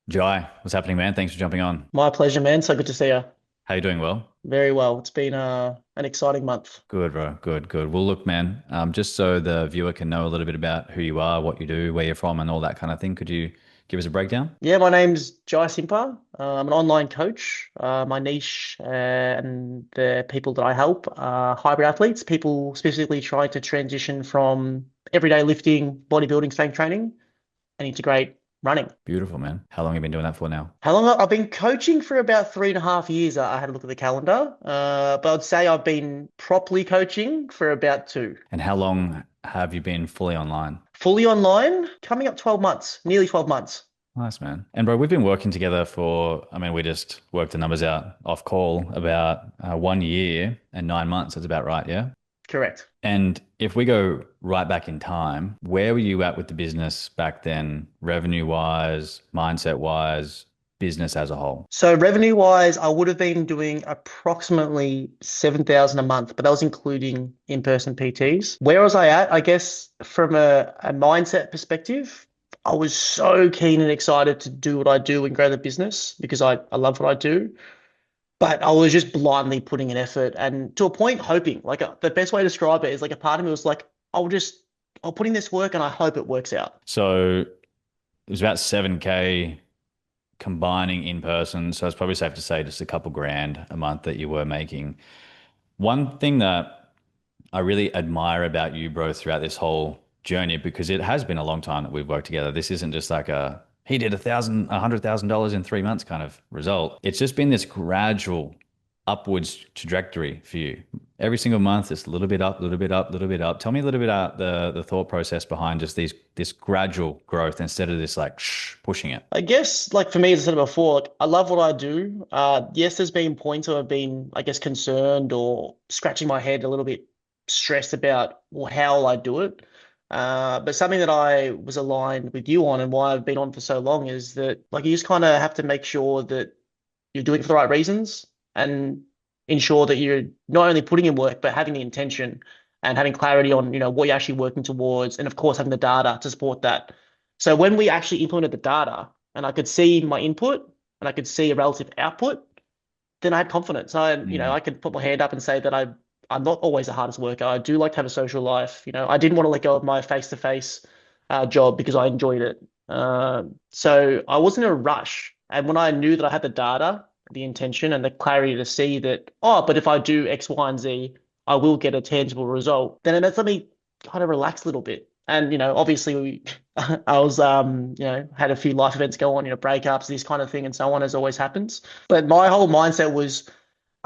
Jai, what's happening, man? Thanks for jumping on. My pleasure, man. So good to see you. How you doing? Well? Very well. It's been an exciting month. Good, bro. Good, good. Well, look, man, just so the viewer can know a little bit about who you are, what you do, where you're from, and all that kind of thing, could you give us a breakdown? Yeah, my name's Jai Simpa. I'm an online coach. My niche and the people that I help are hybrid athletes, people specifically trying to transition from everyday lifting, bodybuilding, strength training, and integrate running. Beautiful, man. How long have you been doing that for now? How long? I've been coaching for about 3.5 years. I had a look at the calendar, but I'd say I've been properly coaching for about two. And how long have you been fully online? Fully online, coming up 12 months, nearly 12 months. Nice, man. And bro, we've been working together we just worked the numbers out off call about 1 year and 9 months. That's about right, yeah? Correct. And if we go right back in time, where were you at with the business back then, revenue wise, mindset wise, business as a whole? So revenue wise, I would have been doing approximately 7,000 a month, but that was including in-person PTs. Where was I at? I guess from a mindset perspective, I was so keen and excited to do what I do and grow the business because I love what I do. But I was just blindly putting an effort and to a point hoping, like the best way to describe it is like a part of me was like, I'll put in this work and I hope it works out. So it was about 7K combining in person. So it's probably safe to say just a couple grand a month that you were making. One thing that I really admire about you, bro, throughout this whole journey, because it has been a long time that we've worked together. This isn't just like he did $100,000 in 3 months kind of result. It's just been this gradual upwards trajectory for you. Every single month, it's a little bit up, a little bit up, a little bit up. Tell me a little bit about the thought process behind just this gradual growth instead of this like pushing it. I guess, like for me, as I said before, like I love what I do. Yes, there's been points where I've been, I guess, concerned or scratching my head a little bit, stressed about well, how I do it. But something that I was aligned with you on and why I've been on for so long is that, like, you just kind of have to make sure that you're doing it for the right reasons and ensure that you're not only putting in work, but having the intention and having clarity on, what you're actually working towards, and of course having the data to support that. So when we actually implemented the data and I could see my input and I could see a relative output, then I had confidence. I could put my hand up and say that I'm not always the hardest worker. I do like to have a social life. I didn't want to let go of my face-to-face job because I enjoyed it. So I wasn't in a rush. And when I knew that I had the data, the intention, and the clarity to see that, oh, but if I do X, Y, and Z, I will get a tangible result, then it let me kind of relax a little bit. And, obviously I was, had a few life events go on, breakups, this kind of thing, and so on, as always happens. But my whole mindset was,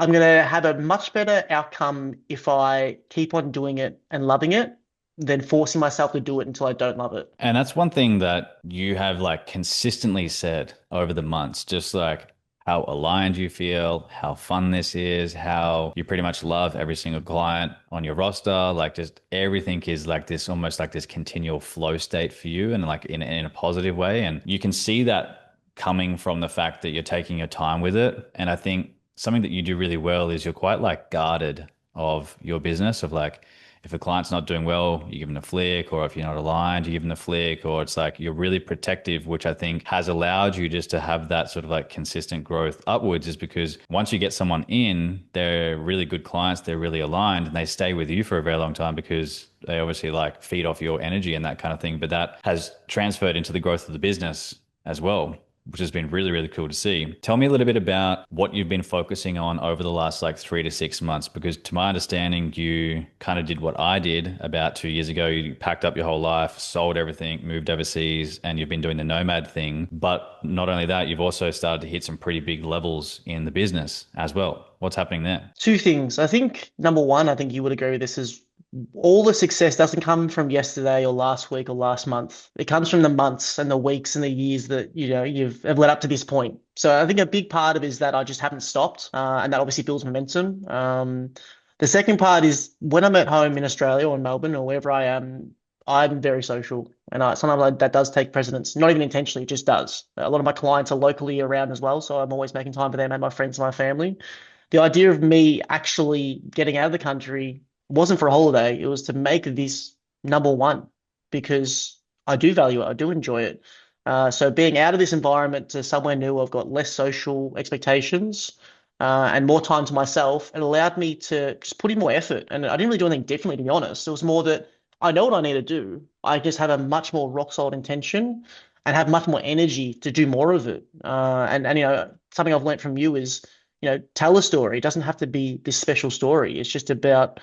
I'm going to have a much better outcome if I keep on doing it and loving it than forcing myself to do it until I don't love it. And that's one thing that you have like consistently said over the months, just like how aligned you feel, how fun this is, how you pretty much love every single client on your roster. Like just everything is like this, almost like this continual flow state for you and like in a positive way. And you can see that coming from the fact that you're taking your time with it. And I think something that you do really well is you're quite like guarded of your business of like, if a client's not doing well, you give them a flick, or if you're not aligned, you give them a flick, or it's like you're really protective, which I think has allowed you just to have that sort of like consistent growth upwards, is because once you get someone in, they're really good clients, they're really aligned, and they stay with you for a very long time because they obviously like feed off your energy and that kind of thing. But that has transferred into the growth of the business as well, which has been really, really cool to see. Tell me a little bit about what you've been focusing on over the last like 3 to 6 months, because to my understanding, you kind of did what I did about 2 years ago. You packed up your whole life, sold everything, moved overseas, and you've been doing the nomad thing. But not only that, you've also started to hit some pretty big levels in the business as well. What's happening there? Two things. I think number one, I think you would agree with this is all the success doesn't come from yesterday or last week or last month. It comes from the months and the weeks and the years that you've have led up to this point. So I think a big part of it is that I just haven't stopped, and that obviously builds momentum. The second part is when I'm at home in Australia or in Melbourne or wherever I am, I'm very social, and sometimes that does take precedence. Not even intentionally, it just does. A lot of my clients are locally around as well, so I'm always making time for them and my friends and my family. The idea of me actually getting out of the country wasn't for a holiday. It was to make this number one because I do value it. I do enjoy it. So being out of this environment to somewhere new, I've got less social expectations and more time to myself. It allowed me to just put in more effort. And I didn't really do anything differently, to be honest. It was more that I know what I need to do. I just have a much more rock solid intention and have much more energy to do more of it. And something I've learned from you is, tell a story. It doesn't have to be this special story. It's just about,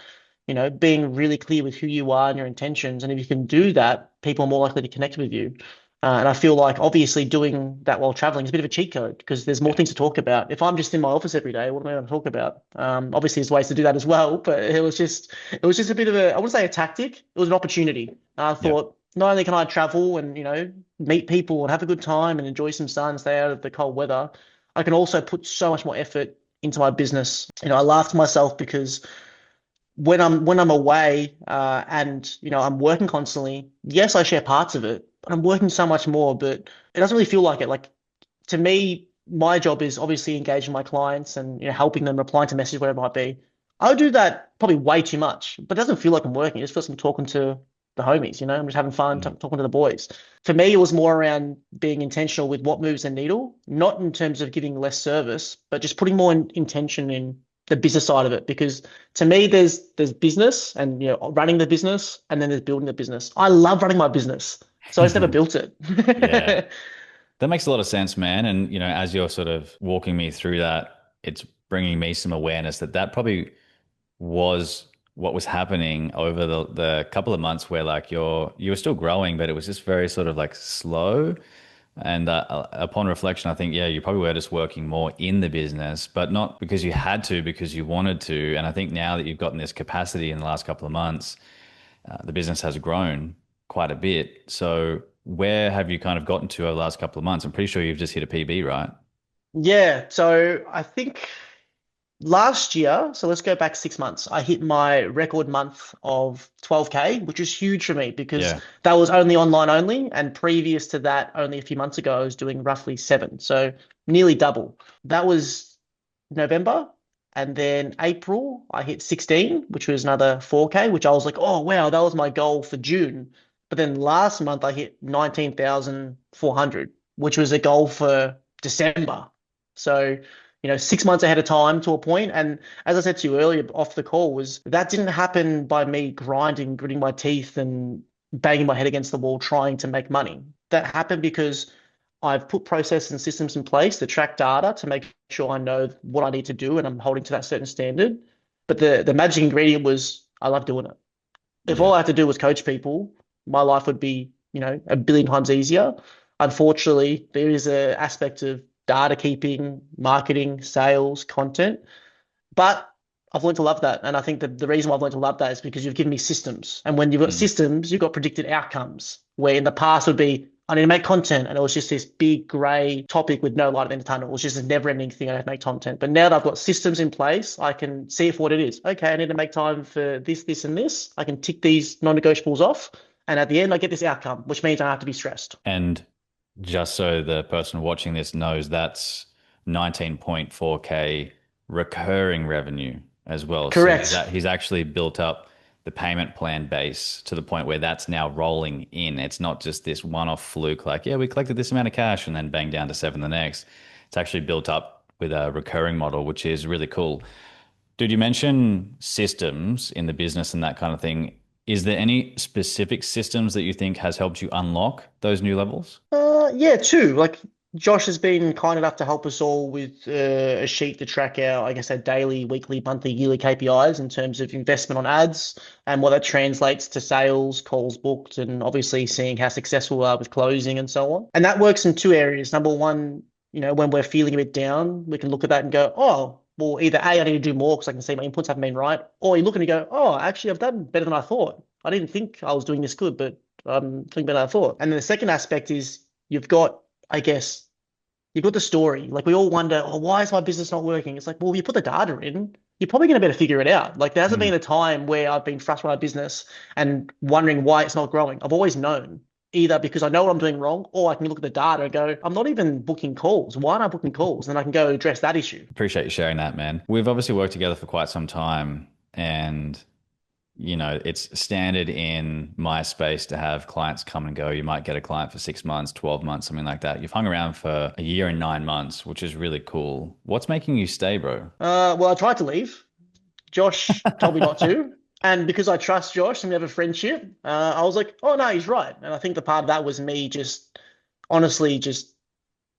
being really clear with who you are and your intentions. And if you can do that, people are more likely to connect with you. And I feel like obviously doing that while traveling is a bit of a cheat code because there's more Yeah. things to talk about. If I'm just in my office every day, what am I going to talk about? Obviously, there's ways to do that as well, but it was just a bit of a, I wouldn't say a tactic. It was an opportunity. I Yeah. thought not only can I travel and meet people and have a good time and enjoy some sun, stay out of the cold weather, I can also put so much more effort into my business. I laugh to myself because when I'm away and I'm working constantly, yes, I share parts of it, but I'm working so much more, but it doesn't really feel like it. Like to me, my job is obviously engaging my clients and helping them, replying to messages, whatever it might be. I do that probably way too much, but it doesn't feel like I'm working. It just feels like I'm talking to the homies, I'm just having fun, Mm. talking to the boys. For me, it was more around being intentional with what moves the needle, not in terms of giving less service, but just putting more intention in the business side of it. Because to me, there's business and running the business, and then there's building the business. I love running my business, so I just never built Yeah. it. That makes a lot of sense, man. And, as you're sort of walking me through that, it's bringing me some awareness that that probably was what was happening over the couple of months where like you were still growing, but it was just very sort of like slow. And upon reflection, I think, yeah, you probably were just working more in the business, but not because you had to, because you wanted to. And I think now that you've gotten this capacity in the last couple of months, the business has grown quite a bit. So where have you kind of gotten to over the last couple of months? I'm pretty sure you've just hit a PB, right? Yeah, so I think last year, so let's go back 6 months, I hit my record month of 12K, which was huge for me because Yeah. that was only online only. And previous to that, only a few months ago, I was doing roughly seven. So nearly double. That was November. And then April, I hit 16, which was another 4K, which I was like, oh, wow, that was my goal for June. But then last month, I hit 19,400, which was a goal for December. So, 6 months ahead of time to a point. And as I said to you earlier off the call, was that didn't happen by me grinding, gritting my teeth and banging my head against the wall trying to make money. That happened because I've put process and systems in place to track data to make sure I know what I need to do and I'm holding to that certain standard. But the magic ingredient was I love doing it. If all Yeah. I had to do was coach people, my life would be, a billion times easier. Unfortunately, there is a aspect of data keeping, marketing, sales, content, but I've learned to love that. And I think that the reason why I've learned to love that is because you've given me systems. And when you've got Mm. systems, you've got predicted outcomes, where in the past would be, I need to make content. And it was just this big gray topic with no light at the end of the tunnel. It was just a never ending thing. I have to make content. But now that I've got systems in place, I can see it for what it is. Okay, I need to make time for this, this, and this. I can tick these non negotiables off. And at the end, I get this outcome, which means I don't have to be stressed. And just so the person watching this knows, that's 19.4K recurring revenue as well. So Correct. he's actually built up the payment plan base to the point where that's now rolling in. It's not just this one-off fluke like, yeah, we collected this amount of cash and then bang down to seven the next. It's actually built up with a recurring model, which is really cool. Did you mention systems in the business and that kind of thing? Is there any specific systems that you think has helped you unlock those new levels? Yeah, too. Like Josh has been kind enough to help us all with a sheet to track our, I guess, our daily, weekly, monthly, yearly KPIs in terms of investment on ads and what that translates to sales, calls booked, and obviously seeing how successful we are with closing and so on. And that works in two areas. Number one, when we're feeling a bit down, we can look at that and go, oh, well, either A, I need to do more because I can see my inputs haven't been right, or you look and you go, oh, actually, I've done better than I thought. I didn't think I was doing this good, but I'm doing better than I thought. And then the second aspect is you've got, I guess, you've got the story. Like we all wonder, oh, why is my business not working? It's like, well, you put the data in, you're probably going to better figure it out. Like there hasn't Mm. been a time where I've been frustrated with my business and wondering why it's not growing. I've always known either because I know what I'm doing wrong, or I can look at the data and go, I'm not even booking calls. Why aren't I booking calls? And then I can go address that issue. Appreciate you sharing that, man. We've obviously worked together for quite some time, and it's standard in my space to have clients come and go. You might get a client for 6 months, 12 months, something like that. You've hung around for a year and 9 months, which is really cool. What's making you stay, bro? Well, I tried to leave. Josh told me not to. And because I trust Josh and we have a friendship, I was like, oh no, he's right. And I think the part of that was me just honestly just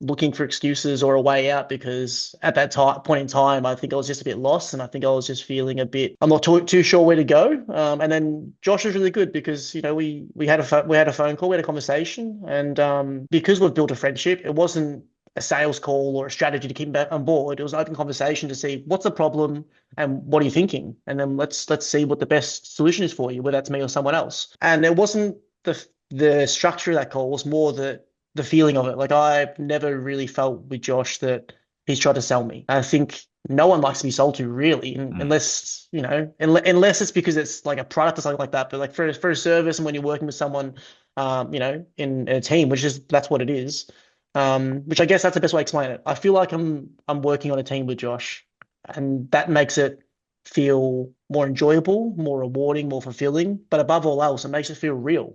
looking for excuses or a way out because at that time point in time, I think I was just a bit lost and I think I was just feeling a bit, I'm not too sure where to go. And then Josh was really good because, we had we had a phone call, we had a conversation and because we've built a friendship, it wasn't a sales call or a strategy to keep him back on board. It was an open conversation to see what's the problem and what are you thinking? And then let's see what the best solution is for you, whether that's me or someone else. And it wasn't the structure of that call, it was more the feeling of it. Like I've never really felt with Josh that he's tried to sell me. I think no one likes to be sold to really, Mm, unless unless it's because it's like a product or something like that. But like for a service and when you're working with someone, in a team, which is that's what it is. Which I guess that's the best way to explain it. I feel like I'm working on a team with Josh, and that makes it feel more enjoyable, more rewarding, more fulfilling. But above all else, it makes it feel real,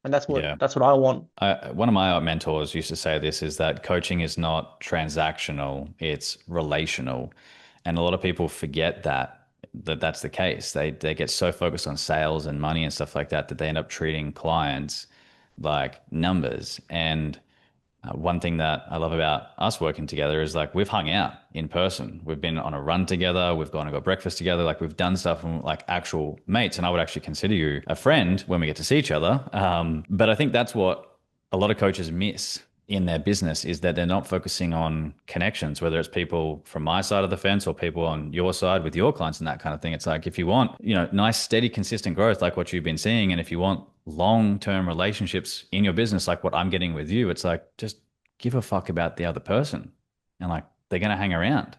and that's what yeah. that's what I want. One of my mentors used to say this is that coaching is not transactional, it's relational. And a lot of people forget that that's the case. They get so focused on sales and money and stuff like that that they end up treating clients like numbers. And one thing that I love about us working together is like we've hung out in person. We've been on a run together. We've gone and got breakfast together. Like we've done stuff and like actual mates. And I would actually consider you a friend when we get to see each other. But I think that's what a lot of coaches miss in their business is that they're not focusing on connections, whether it's people from my side of the fence or people on your side with your clients and that kind of thing. It's like if you want, nice, steady, consistent growth like what you've been seeing, and if you want long-term relationships in your business like what I'm getting with you, it's like just give a fuck about the other person and like they're going to hang around.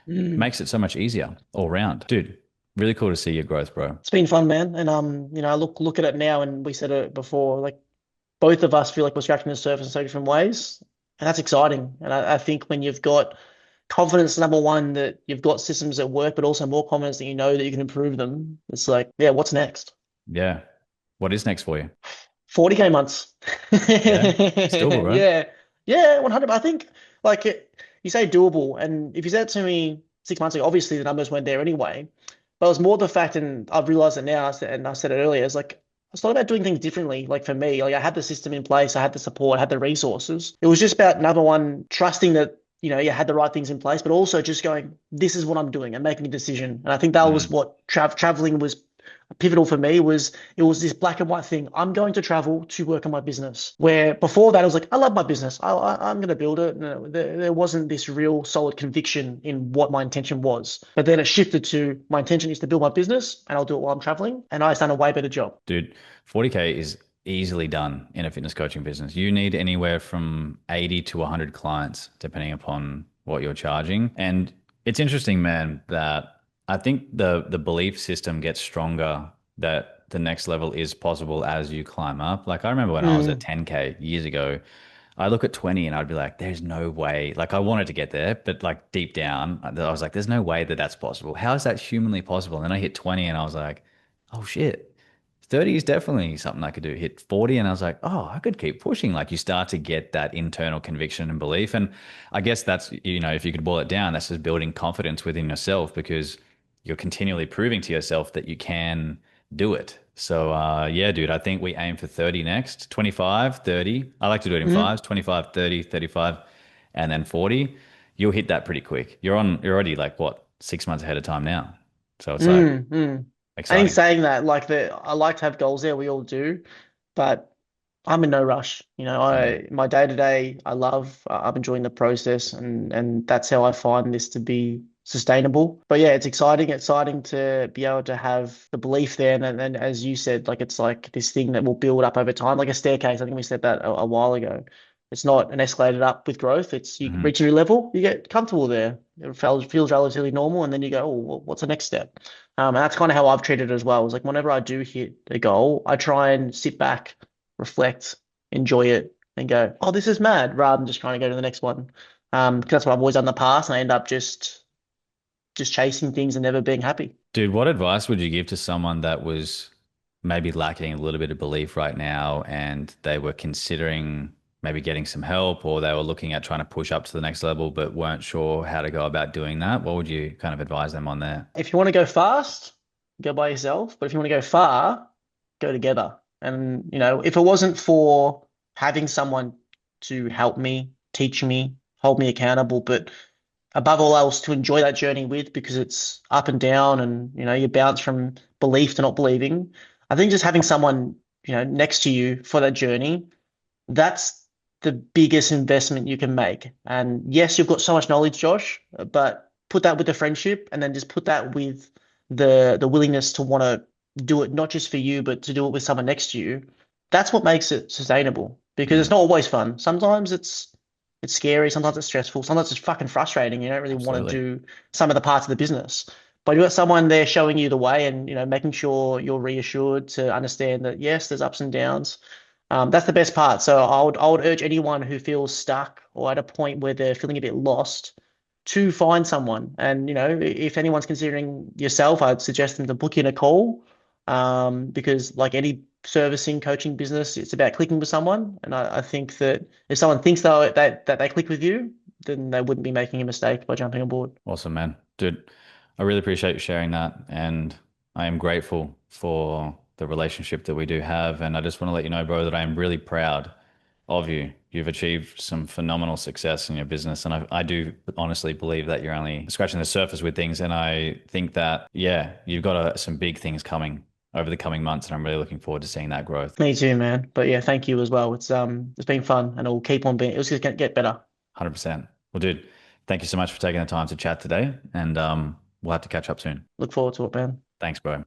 It Mm. makes it so much easier all round. Dude, really cool to see your growth, bro. It's been fun, man. And I look at it now, and we said it before. Like both of us feel like we're scratching the surface in so different ways, and that's exciting. And I think when you've got confidence, number one, that you've got systems that work, but also more confidence that you know that you can improve them. It's like, yeah, what's next? Yeah. What is next for you? 40K months. Yeah. It's doable, bro. Yeah. Yeah, 100. I think like you say doable. And if you said it to me 6 months ago, obviously the numbers weren't there anyway. But it was more the fact, and I've realized it now, and I said it earlier, it's like it's not about doing things differently. Like for me, like I had the system in place, I had the support, I had the resources. It was just about number one, trusting that, you had the right things in place, but also just going, this is what I'm doing and making a decision. And I think that was Mm. what traveling was pivotal for me was it was this black and white thing. I'm going to travel to work on my business. Where before that, I was like, I love my business. I'm going to build it. No, there wasn't this real solid conviction in what my intention was. But then it shifted to my intention is to build my business and I'll do it while I'm traveling. And I've done a way better job. Dude, 40K is easily done in a fitness coaching business. You need anywhere from 80 to 100 clients, depending upon what you're charging. And it's interesting, man, that I think the belief system gets stronger that the next level is possible as you climb up. Like I remember when I was at Mm, 10K years ago, I look at 20 and I'd be like, there's no way. Like I wanted to get there, but like deep down, I was like, there's no way that that's possible. How is that humanly possible? And then I hit 20 and I was like, oh shit. 30 is definitely something I could do. Hit 40 and I was like, oh, I could keep pushing. Like you start to get that internal conviction and belief. And I guess that's, if you could boil it down, that's just building confidence within yourself because you're continually proving to yourself that you can do it. So, yeah, dude, I think we aim for 30 next, 25, 30. I like to do it in mm, fives, 25, 30, 35, and then 40. You'll hit that pretty quick. You're already like what, 6 months ahead of time now. So it's like mm. I think exciting. saying that, like I like to have goals there, we all do, but I'm in no rush. Yeah. My day to day, I love. I'm enjoying the process, and that's how I find this to be sustainable. But yeah, it's exciting to be able to have the belief there, and then as you said, like it's like this thing that will build up over time, like a staircase. I think we said that a while ago. It's not an escalated up with growth. It's you Mhm. reach a new level, you get comfortable there. It feels relatively normal, and then you go, oh, what's the next step? And that's kind of how I've treated it as well. It's like whenever I do hit a goal, I try and sit back, reflect, enjoy it, and go, oh, this is mad, rather than just trying to go to the next one. Because that's what I've always done in the past, and I end up just chasing things and never being happy. Dude, what advice would you give to someone that was maybe lacking a little bit of belief right now and they were considering maybe getting some help or they were looking at trying to push up to the next level but weren't sure how to go about doing that? What would you kind of advise them on there? If you want to go fast, go by yourself. But if you want to go far, go together. And, if it wasn't for having someone to help me, teach me, hold me accountable, but above all else, to enjoy that journey with because it's up and down and, you bounce from belief to not believing. I think just having someone, next to you for that journey, that's the biggest investment you can make. And yes, you've got so much knowledge, Josh, but put that with the friendship and then just put that with the willingness to want to do it not just for you, but to do it with someone next to you. That's what makes it sustainable because it's Mm, not always fun. Sometimes it's scary, sometimes it's stressful, sometimes it's fucking frustrating. You don't really want to absolutely. do some of the parts of the business. But you got someone there showing you the way and making sure you're reassured to understand that yes, there's ups and downs. That's the best part. So I would urge anyone who feels stuck or at a point where they're feeling a bit lost to find someone. And if anyone's considering yourself, I'd suggest them to book in a call. Because like any servicing coaching business, it's about clicking with someone. And I think that if someone thinks that they click with you, then they wouldn't be making a mistake by jumping on board. Awesome, man. Dude, I really appreciate you sharing that. And I am grateful for the relationship that we do have. And I just want to let you know, bro, that I am really proud of you. You've achieved some phenomenal success in your business. And I do honestly believe that you're only scratching the surface with things. And I think that, yeah, you've got some big things coming over the coming months. And I'm really looking forward to seeing that growth. Me too, man. But yeah, thank you as well. It's been fun and it'll keep on being, it's just gonna get better. 100%. Well, dude, thank you so much for taking the time to chat today. And we'll have to catch up soon. Look forward to it, man. Thanks, bro.